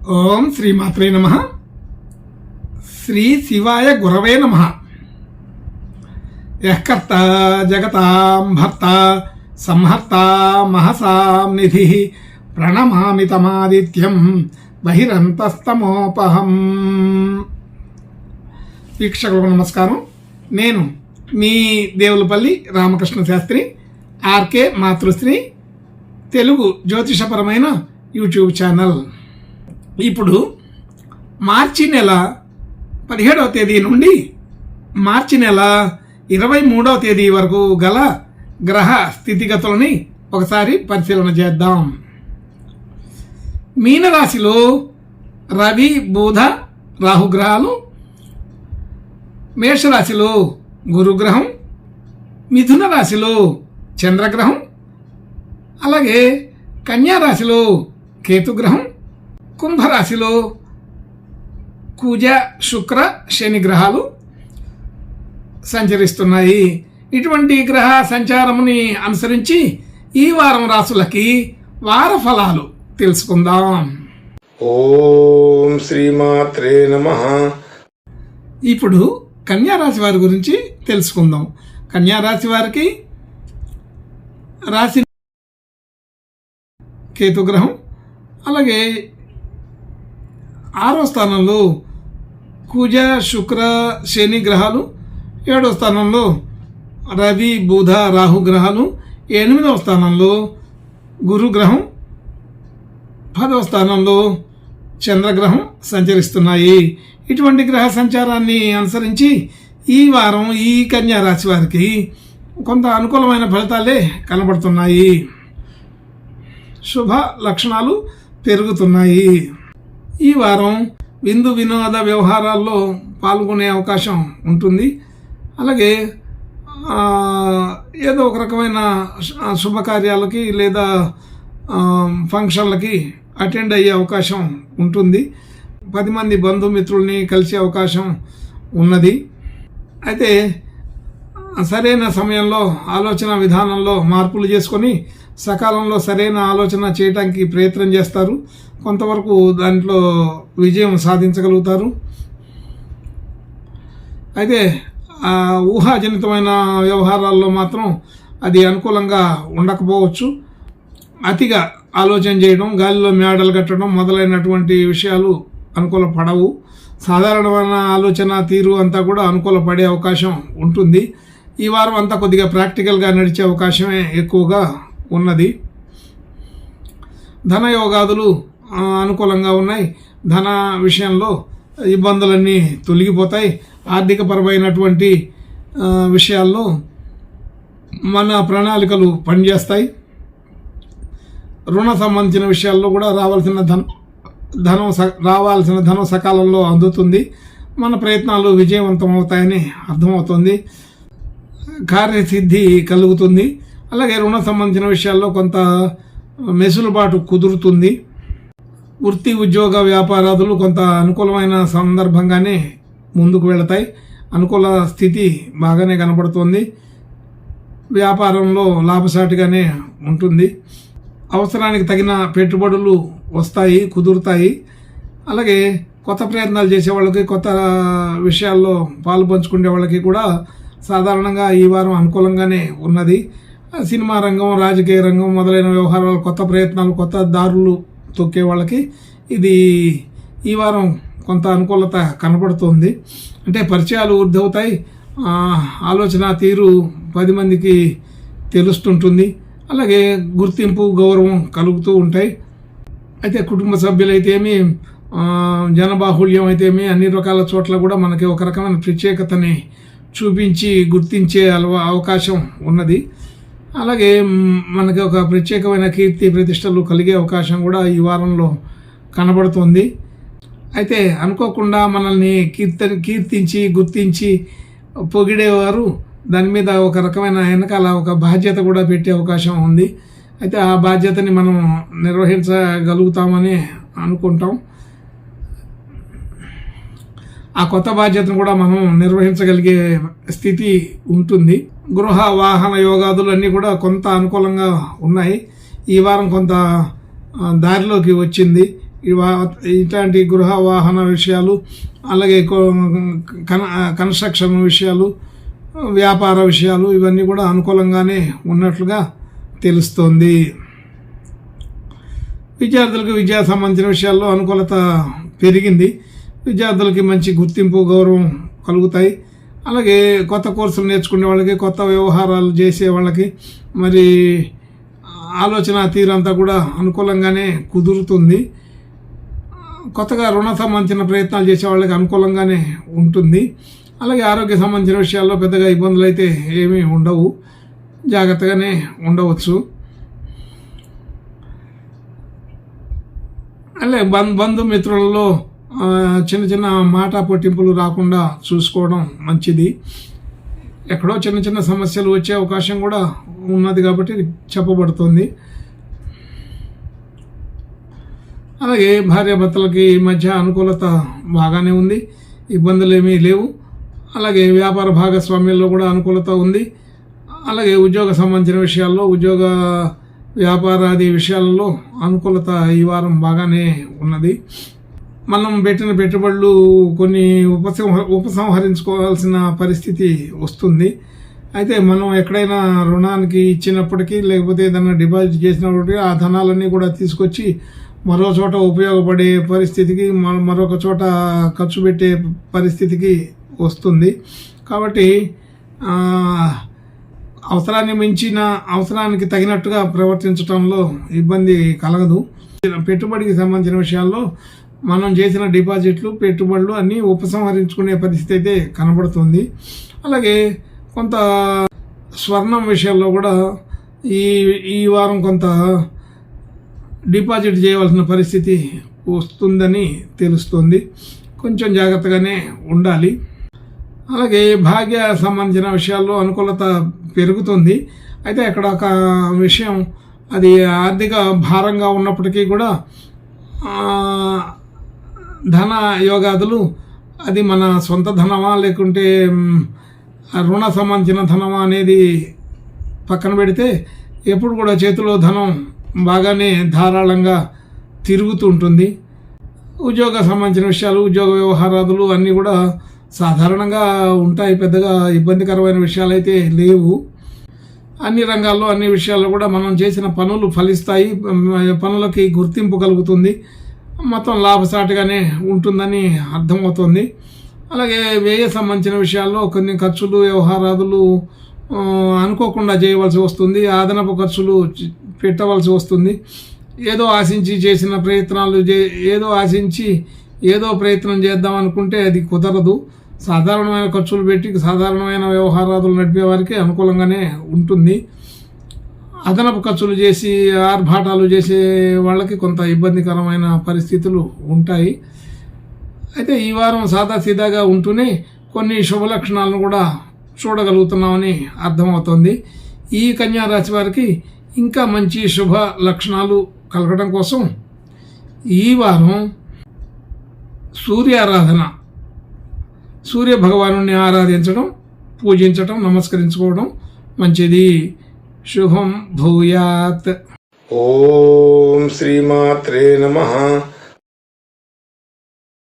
ఓం శ్రీమాత్రే నమః. శ్రీ శివాయ గురవే నమః. యఃకర్త జగతాం భర్త సంహర్త మహసాం నిధి ప్రణమామి తమాదిత్యం బహిరంతస్తమోపహం. వీక్షకులకు నమస్కారం. నేను మీ దేవులపల్లి రామకృష్ణ శాస్త్రి, ఆర్కే మాతృశ్రీ తెలుగు జ్యోతిషపరమైన యూట్యూబ్ ఛానల్. ఇప్పుడు మార్చి నెల 17వ తేదీ నుండి మార్చి నెల 23వ తేదీ వరకు గల గ్రహ స్థితిగతులని ఒకసారి పరిశీలన చేద్దాం. మీనరాశిలో రవి బుధ రాహుగ్రహాలు, మేషరాశిలో గురుగ్రహం, మిథున రాశిలో చంద్రగ్రహం, అలాగే కన్యారాశిలో కేతుగ్రహం, కుంభరాశిలో కుజ శుక్ర శని గ్రహాలు సంచరిస్తున్నాయి. ఇటువంటి గ్రహ సంచారముని అనుసరించి ఈ వారం రాశులకి వార ఫలాలు తెలుసుకుందాం. ఓం శ్రీమాత్రే నమః. ఇప్పుడు కన్యారాశి వారి గురించి తెలుసుకుందాం. కన్యారాశి వారికి రాశి కేతుగ్రహం, అలాగే 6వ స్థానంలో కుజ శుక్ర శని గ్రహాలు, 7వ స్థానంలో రవి బుధ రాహు గ్రహాలు, 8వ స్థానంలో గురుగ్రహం, 10వ స్థానంలో చంద్రగ్రహం సంచరిస్తున్నాయి. ఇటువంటి గ్రహ సంచారాన్ని అనుసరించి ఈ వారం ఈ కన్యా రాశి వారికి కొంత అనుకూలమైన ఫలితాలే కనబడుతున్నాయి. శుభ లక్షణాలు పెరుగుతున్నాయి. ఈ వారం విందు వినోద వ్యవహారాల్లో పాల్గొనే అవకాశం ఉంటుంది. అలాగే ఏదో ఒక రకమైన శుభకార్యాలకి లేదా ఫంక్షన్లకి అటెండ్ అయ్యే అవకాశం ఉంటుంది. 10 మంది బంధుమిత్రుల్ని కలిసే అవకాశం ఉన్నది. అయితే సరైన సమయంలో ఆలోచన విధానంలో మార్పులు చేసుకొని సకాలంలో సరైన ఆలోచన చేయడానికి ప్రయత్నం చేస్తారు. కొంతవరకు దాంట్లో విజయం సాధించగలుగుతారు. అయితే ఊహాజనితమైన వ్యవహారాల్లో మాత్రం అది అనుకూలంగా ఉండకపోవచ్చు. అతిగా ఆలోచన చేయడం, గాలిలో మేడలు కట్టడం మొదలైనటువంటి విషయాలు అనుకూల పడవు. సాధారణమైన ఆలోచన తీరు అంతా కూడా అనుకూల పడే అవకాశం ఉంటుంది. ఈ వారం అంతా కొద్దిగా ప్రాక్టికల్గా నడిచే అవకాశమే ఎక్కువగా ఉన్నది. ధనయోగాదులు అనుకూలంగా ఉన్నాయి. ధన విషయంలో ఇబ్బందులన్నీ తొలగిపోతాయి. ఆర్థికపరమైనటువంటి విషయాల్లో మన ప్రణాళికలు పనిచేస్తాయి. రుణ సంబంధించిన విషయాల్లో కూడా రావాల్సిన ధనం సకాలంలో అందుతుంది. మన ప్రయత్నాలు విజయవంతం అవుతాయని అర్థమవుతుంది. కార్యసిద్ధి కలుగుతుంది. అలాగే రుణ సంబంధించిన విషయాల్లో కొంత మెసులుబాటు కుదురుతుంది. వృత్తి ఉద్యోగ వ్యాపారాదులు కొంత అనుకూలమైన సందర్భంగానే ముందుకు వెళతాయి. అనుకూల స్థితి బాగానే కనబడుతుంది. వ్యాపారంలో లాభసాటిగానే ఉంటుంది. అవసరానికి తగిన పెట్టుబడులు వస్తాయి, కుదురుతాయి. అలాగే కొత్త ప్రయత్నాలు చేసే వాళ్ళకి, కొత్త విషయాల్లో పాలు పంచుకునే వాళ్ళకి కూడా సాధారణంగా ఈ వారం అనుకూలంగానే ఉన్నది. సినిమా రంగం, రాజకీయ రంగం మొదలైన వ్యవహారాలు, కొత్త ప్రయత్నాలు, కొత్త దారులు తొక్కే వాళ్ళకి ఇది ఈ వారం కొంత అనుకూలత కనబడుతుంది. అంటే పరిచయాలు వృద్ధి అవుతాయి. ఆలోచన తీరు 10 మందికి తెలుస్తుంటుంది. అలాగే గుర్తింపు, గౌరవం కలుగుతూ ఉంటాయి. అయితే కుటుంబ సభ్యులైతేమి, జనబాహుళ్యం అయితేమి అన్ని రకాల చోట్ల కూడా మనకి ఒక రకమైన ప్రత్యేకతని చూపించి గుర్తించే అవకాశం ఉన్నది. అలాగే మనకి ఒక ప్రత్యేకమైన కీర్తి ప్రతిష్టలు కలిగే అవకాశం కూడా ఈ వారంలో కనబడుతుంది. అయితే అనుకోకుండా మనల్ని కీర్తించి గుర్తించి పొగిడేవారు దాని మీద ఒక రకమైన వెనకాల ఒక బాధ్యత కూడా పెట్టే అవకాశం ఉంది. అయితే ఆ బాధ్యతని మనం నిర్వహించగలుగుతామని అనుకుంటాం. ఆ కొత్త బాధ్యతను కూడా మనం నిర్వహించగలిగే స్థితి ఉంటుంది. గృహ వాహన యోగాదులు అన్నీ కూడా కొంత అనుకూలంగా ఉన్నాయి. ఈ వారం కొంత దారిలోకి వచ్చింది. ఇట్లాంటి గృహ వాహన విషయాలు, అలాగే కన్స్ట్రక్షన్ విషయాలు, వ్యాపార విషయాలు ఇవన్నీ కూడా అనుకూలంగానే ఉన్నట్లుగా తెలుస్తోంది. విద్యార్థులకు విద్యా సంబంధించిన విషయాల్లో అనుకూలత పెరిగింది. విద్యార్థులకి మంచి గుర్తింపు, గౌరవం కలుగుతాయి. అలాగే కొత్త కోర్సులు నేర్చుకునే వాళ్ళకి, కొత్త వ్యవహారాలు చేసే వాళ్ళకి మరి ఆలోచన తీరంతా కూడా అనుకూలంగానే కుదురుతుంది. కొత్తగా రుణ సంబంధించిన ప్రయత్నాలు చేసే వాళ్ళకి అనుకూలంగానే ఉంటుంది. అలాగే ఆరోగ్య సంబంధించిన విషయాల్లో పెద్దగా ఇబ్బందులు అయితే ఏమీ ఉండవు, జాగ్రత్తగానే ఉండవచ్చు. అలాగే బంధుమిత్రులలో చిన్న చిన్న మాట పొట్టింపులు రాకుండా చూసుకోవడం మంచిది. ఎక్కడో చిన్న చిన్న సమస్యలు వచ్చే అవకాశం కూడా ఉన్నది కాబట్టి చెప్పబడుతుంది. అలాగే భార్యాభర్తలకి ఈ మధ్య అనుకూలత బాగానే ఉంది, ఇబ్బందులు ఏమీ లేవు. అలాగే వ్యాపార భాగస్వామ్యంలో కూడా అనుకూలత ఉంది. అలాగే ఉద్యోగ సంబంధించిన విషయాల్లో, ఉద్యోగ వ్యాపారాది విషయాలలో అనుకూలత ఈ వారం బాగానే ఉన్నది. మనం పెట్టిన పెట్టుబడులు కొన్ని ఉపసంహరించుకోవాల్సిన పరిస్థితి వస్తుంది. అయితే మనం ఎక్కడైనా రుణానికి ఇచ్చినప్పటికీ, లేకపోతే ఏదైనా డిపాజిట్ చేసినప్పటికీ ఆ ధనాలన్నీ కూడా తీసుకొచ్చి మరో చోట ఉపయోగపడే పరిస్థితికి, మరొక చోట ఖర్చు పెట్టే పరిస్థితికి వస్తుంది. కాబట్టి అవసరాన్ని మించిన, అవసరానికి తగినట్టుగా ప్రవర్తించడంలో ఇబ్బంది కలగదు. పెట్టుబడికి సంబంధించిన విషయాల్లో మనం చేసిన డిపాజిట్లు, పెట్టుబడులు అన్నీ ఉపసంహరించుకునే పరిస్థితి అయితే కనబడుతుంది. అలాగే కొంత స్వర్ణం విషయాల్లో కూడా ఈ వారం కొంత డిపాజిట్ చేయవలసిన పరిస్థితి వస్తుందని తెలుస్తుంది. కొంచెం జాగ్రత్తగానే ఉండాలి. అలాగే భాగ్య సంబంధించిన విషయాల్లో అనుకూలత పెరుగుతుంది. అయితే అక్కడ ఒక విషయం, అది ఆర్థిక భారంగా ఉన్నప్పటికీ కూడా ధన యోగాదులు, అది మన సొంత ధనమా లేకుంటే రుణ సంబంధించిన ధనమా అనేది పక్కన పెడితే ఎప్పుడు కూడా చేతిలో ధనం బాగానే ధారాళంగా తిరుగుతూ ఉంటుంది. ఉద్యోగ సంబంధించిన విషయాలు, ఉద్యోగ వ్యవహారాదులు అన్నీ కూడా సాధారణంగా ఉంటాయి. పెద్దగా ఇబ్బందికరమైన విషయాలు అయితే లేవు. అన్ని రంగాల్లో, అన్ని విషయాల్లో కూడా మనం చేసిన పనులు ఫలిస్తాయి, పనులకి గుర్తింపు కలుగుతుంది, మొత్తం లాభసాటిగానే ఉంటుందని అర్థమవుతుంది. అలాగే వ్యయ సంబంధించిన విషయాల్లో కొన్ని ఖర్చులు, వ్యవహారాదులు అనుకోకుండా చేయవలసి వస్తుంది, అదనపు ఖర్చులు పెట్టవలసి వస్తుంది. ఏదో ఆశించి చేసిన ప్రయత్నాలు, ఏదో ప్రయత్నం చేద్దాం అనుకుంటే అది కుదరదు. సాధారణమైన ఖర్చులు పెట్టి సాధారణమైన వ్యవహారాదులు నడిపే వారికి అనుకూలంగానే ఉంటుంది. అదనపు ఖర్చులు చేసి ఆర్భాటాలు చేసే వాళ్ళకి కొంత ఇబ్బందికరమైన పరిస్థితులు ఉంటాయి. అయితే ఈ వారం సాదాసీదాగా ఉంటూనే కొన్ని శుభ లక్షణాలను కూడా చూడగలుగుతున్నామని అర్థమవుతుంది. ఈ కన్యా రాశి వారికి ఇంకా మంచి శుభ లక్షణాలు కలగడం కోసం ఈ వారం సూర్యారాధన, సూర్య భగవాను ఆరాధించడం, పూజించడం, నమస్కరించుకోవడం మంచిది. శుభం భూయాత్. ఓం శ్రీమాత్రే నమః.